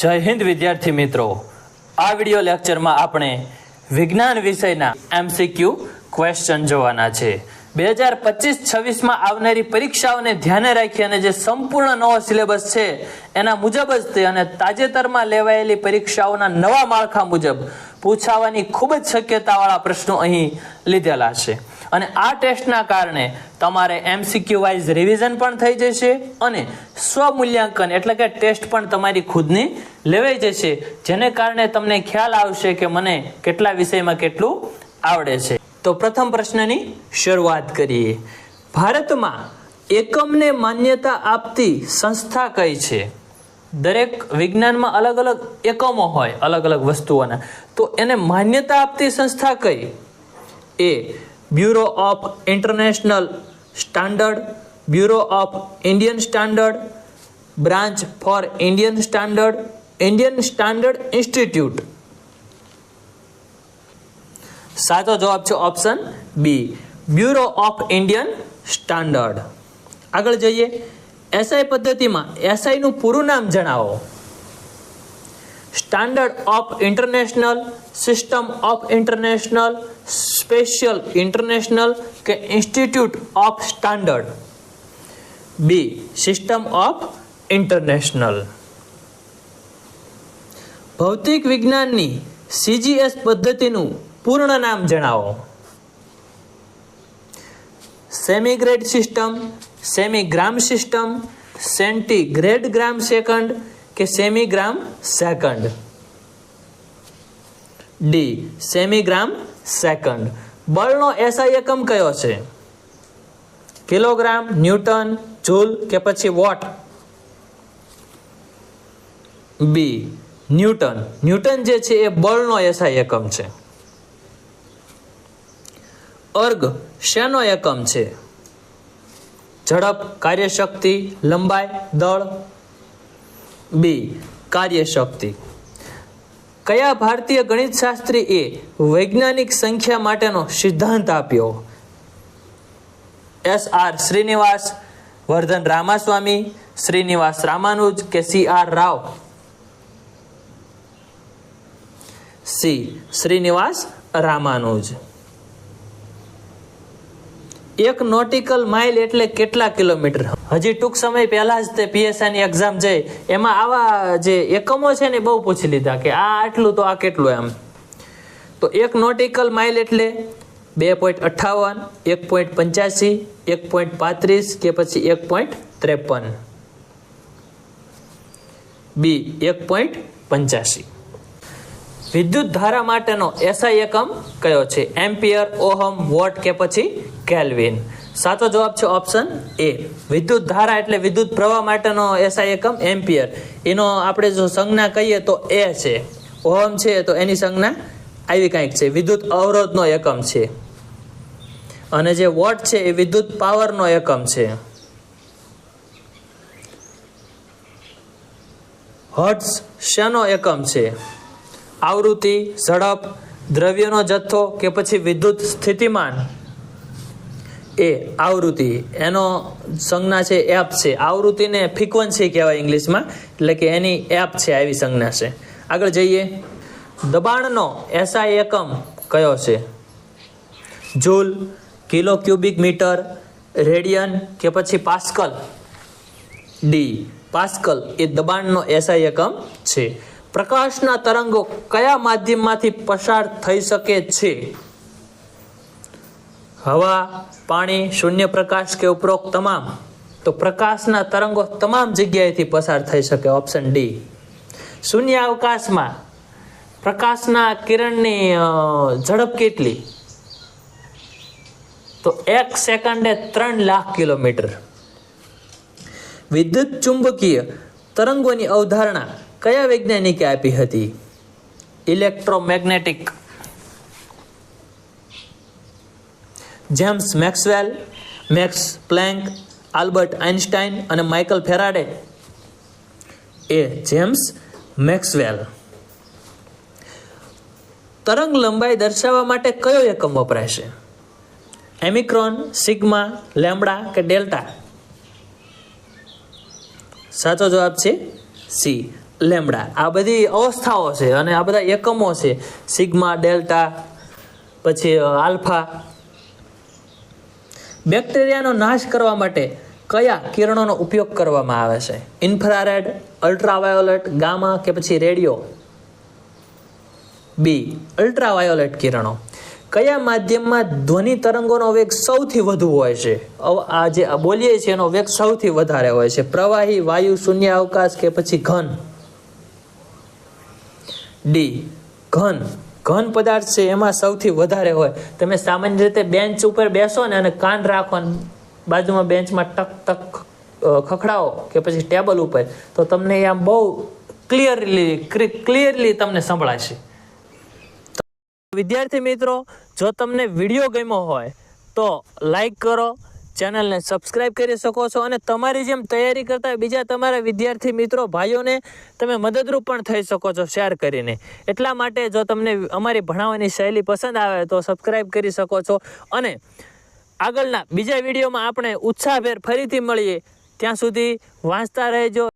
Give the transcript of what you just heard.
જય હિન્દ વિદ્યાર્થી મિત્રો, આ વિડિયો લેક્ચરમાં આપણે વિજ્ઞાન વિષયના MCQ ક્વેશ્ચન જોવાના છે. 2025-26માં આવનારી પરીક્ષાઓને ધ્યાને રાખી અને જે સંપૂર્ણ નવો સિલેબસ છે એના મુજબ જ તે અને તાજેતરમાં લેવાયેલી પરીક્ષાઓના નવા માળખા મુજબ પૂછાવાની ખૂબ જ શક્યતાવાળા પ્રશ્નો અહીં લીધેલા છે. અને આ ટેસ્ટના કારણે તમારે MCQ વાઇઝ રિવિઝન પણ થઈ જશે અને સ્વમૂલ્યાંકન એટલે કે ટેસ્ટ પણ તમારી ખુદની લેવાઈ જશે, જેને કારણે તમને ખ્યાલ આવશે કે મને કેટલા વિષયમાં કેટલું આવડે છે. તો પ્રથમ પ્રશ્નની શરૂઆત કરીએ. ભારતમાં એકમને માન્યતા આપતી સંસ્થા કઈ છે? દરેક વિજ્ઞાનમાં અલગ અલગ એકમો હોય, અલગ અલગ વસ્તુઓના, તો એને માન્યતા આપતી સંસ્થા કઈ? A bureau of international standard, bureau of Indian standard, branch for Indian standard, Indian standard institute. સાચો જવાબ છે option B, bureau of Indian standard. આગળ જઈએ. એસઆઈ પદ્ધતિમાં એસઆઈનું પૂરું નામ જણાવો. Standard of international, system of international, special international કે institute of standard? B, system of international. ભૌતિક વિજ્ઞાનની CGS પદ્ધતિનું પૂર્ણ નામ જણાવો. Semigrade system, semigram system, centigrade gram second કે semigram second? D, semigram second. બળનો SI એકમ કયો છે? કિલોગ્રામ, ન્યૂટન, જૂલ કે પછી વોટ? બી, ન્યૂટન. ન્યૂટન જે છે એ બળનો SI એકમ છે. અર્ગ શેનો એકમ છે? ઝડપ, કાર્યશક્તિ, લંબાઈ, દળ? બી, કાર્યશક્તિ. કયા ભારતીય ગણિતશાસ્ત્રીએ વૈજ્ઞાનિક સંખ્યા માટેનો સિદ્ધાંત આપ્યો? SR શ્રીનિવાસ, વર્ધન રામાસ્વામી, શ્રીનિવાસ રામાનુજ કે CR રાવ? સી, શ્રીનિવાસ રામાનુજ. એક નોટિકલ માઇલ એટલે કેટલા કિલોમીટર? હજી ટૂંક સમય પહેલા જ તે PSI ની એક્ઝામ જઈ એમાં આવા જે એકમો છે ને બહુ પૂછી લીધા કે આ આટલું તો આ કેટલું એમ. તો એક નોટિકલ માઇલ એટલે 2.58, 1.85, 1.35 કે પછી 1.53? બી, 1.85. વિદ્યુત ધારા માટેનો SI એકમ કયો છે? એમ્પિયર, ઓહમ, વોટ કે પછી કેલ્વિન? સાચો જવાબ છે ઓપ્શન એ, વિદ્યુત ધારા એટલે વિદ્યુત પ્રવાહ માટેનો SI એકમ એમ્પિયર. એનો આપણે જો સંજ્ઞા કહીએ તો એ છે. ઓહમ છે તો એની સંજ્ઞા આવી કંઈક છે, વિદ્યુત અવરોધનો એકમ છે. અને જે વોટ છે એ વિદ્યુત પાવરનો એકમ છે. હર્ટ્ઝ શેનો એકમ છે? આવૃત્તિ, ઝડપ, દ્રવ્યનો જથ્થો કે પછી વિદ્યુત સ્થિતિમાન? એ આવૃત્તિ. એનો સંજ્ઞા છે એપ છે. આવૃત્તિને ફ્રીક્વન્સી કહેવાય ઇંગ્લિશમાં, એટલે કે એની એપ છે, આવી સંજ્ઞા છે. આગળ જઈએ. દબાણનો SI એકમ કયો છે? Joule, kilo cubic metre, radian કે પછી પાસ્કલ? ડી, પાસ્કલ એ દબાણનો SI એકમ છે. પ્રકાશના તરંગો કયા માધ્યમમાંથી પસાર થઈ શકે છે? હવા, પાણી, શૂન્ય પ્રકાશ કે ઉપરોક્ત તમામ? તો પ્રકાશના તરંગો તમામ જગ્યાએથી પસાર થઈ શકે, ઓપ્શન ડી. શૂન્ય અવકાશમાં પ્રકાશના કિરણની ઝડપ કેટલી? તો 1 સેકન્ડે 3 લાખ કિલોમીટર. વિદ્યુત ચુંબકીય તરંગોની અવધારણા કયા વૈજ્ઞાનિકે આપી હતી? Electromagnetic. James Maxwell, Max Planck, Albert Einstein અને માઇકલ ફેરાડે? એ જેમ્સ મેક્સવેલ. તરંગ લંબાઈ દર્શાવવા માટે કયો એકમ વપરાય છે? એમિક્રોન, સિગ્મા, લેમ્બડા કે ડેલ્ટા? સાચો જવાબ છે સી, લેમ્ડા. આ બધી અવસ્થાઓ છે અને આ બધા એકમો છે, સિગ્મા, ડેલ્ટા, પછી આલ્ફા. બેક્ટેરિયાનો નાશ કરવા માટે કયા કિરણોનો ઉપયોગ કરવામાં આવે છે? ઇન્ફ્રારેડ, અલ્ટ્રાવાયોલેટ, ગામા કે પછી રેડિયો? બી, અલ્ટ્રાવાયોલેટ કિરણો. કયા માધ્યમમાં ધ્વનિ તરંગોનો વેગ સૌથી વધુ હોય છે? આ જે બોલીએ છીએ એનો વેગ સૌથી વધારે હોય છે. પ્રવાહી, વાયુ, શૂન્ય અવકાશ કે પછી ઘન? ડી, ઘન. ઘન પદાર્થ છે એમાં સૌથી વધારે હોય. તમે સામાન્ય રીતે બેન્ચ ઉપર બેસો ને અને કાન રાખો ને બાજુમાં બેન્ચમાં ટક ટક ખખડાવો કે પછી ટેબલ ઉપર, તો તમને આમ બહુ ક્લિયરલી તમને સંભળાશે. વિદ્યાર્થી મિત્રો, જો તમને વિડીયો ગમ્યો હોય તો લાઈક કરો, ચેનલને સબસ્ક્રાઇબ કરી શકો છો અને તમારી જેમ તૈયારી કરતા બીજા તમારા વિદ્યાર્થી મિત્રો ભાઈઓને તમે મદદરૂપ પણ થઈ શકો છો શેર કરીને. એટલા માટે જો તમને અમારી ભણાવવાની શૈલી પસંદ આવે તો સબસ્ક્રાઇબ કરી શકો છો. અને આગળના બીજા વિડીયોમાં આપણે ઉત્સાહભેર ફરીથી મળીએ. ત્યાં સુધી વાંચતા રહેજો.